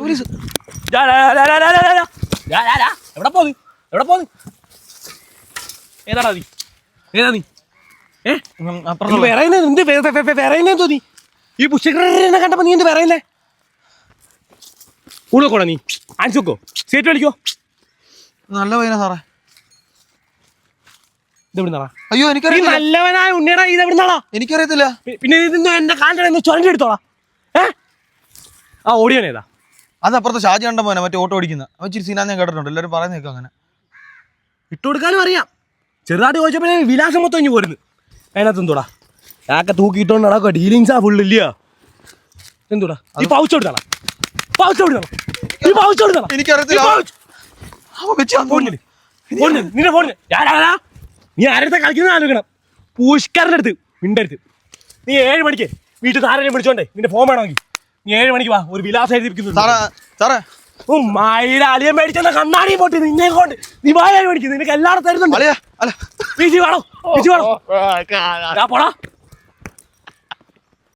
Police. എവിടെ പോന്ന്? ഏതാടാ നീ? വേറെ തോന്നി ഈ പുഷ്കരനെ കണ്ടപ്പോ നീ എന്ത് പറയുന്നേ? ഉള്ളോക്കോടാ നീ ആൻസോക്കോ സീറ്റ് കളിക്കോ. നല്ല പയ്യനാ സാറേ. ഇതെവിടുന്നാ? അയ്യോ എനിക്കറിയില്ല. നല്ലവനായ ഉണ്ണിയടാ. ഇതെവിടുന്നാടാ? എനിക്കറിയത്തില്ല. പിന്നെ ഇതൊന്നും എന്റെ കാലിന്റെ ചുരണ്ടി എടുത്തോളാ. ആ ഓടിയാനേതാ? അത് അപ്പുറത്തെ ഷാജി കണ്ട പോനെ മറ്റേ ഓട്ടോ ഓടിക്കുന്ന അവൻ ഇച്ചിരി സീനാ ഞാൻ കേട്ടിട്ടുണ്ട്. എല്ലാവരും പറയുന്നേക്കും അങ്ങനെ. ഇട്ടുകൊടുക്കാനും അറിയാം. ചെറുതായിട്ട് ചോദിച്ചപ്പോ വിലാസം മൊത്തം ഇഞ്ഞു പോരുന്നു. അതിനകത്ത് എന്തോടാ ഞാക്കെ തൂക്കിയിട്ടോണ്ട് നടക്കുക. ഡീലിങ്സാ ഫുള്ള് ഇല്ലയോ? എന്തോടാ ഈ പൗച്ച് കൊടുക്കണം. എനിക്കറിയത്തില്ല. നിന്റെ ഫോണിന് നീ ആരുടെ കളിക്കുന്നത് ആലോചിക്കണം. പുഷ്കറിന്റെ അടുത്ത് മിണ്ടരുത്. നീ 7 മണിക്ക് വീട്ടിൽ ആരെങ്കിലും വിളിച്ചോണ്ടേ നിന്റെ ഫോൺ വേണമെങ്കിൽ നീ 7 മണിക്ക് വാ. ഒരു വിലാസം എഴുതിപ്പിക്കുന്നു. അളിയൻ മേടിച്ചെന്ന കണ്ണാടി പോട്ടി നിന്നെ കൊണ്ട് നീ വായ മേടിക്കുന്നു. നിനക്ക് എല്ലാവരും തരുന്നുണ്ട്. പോടാ.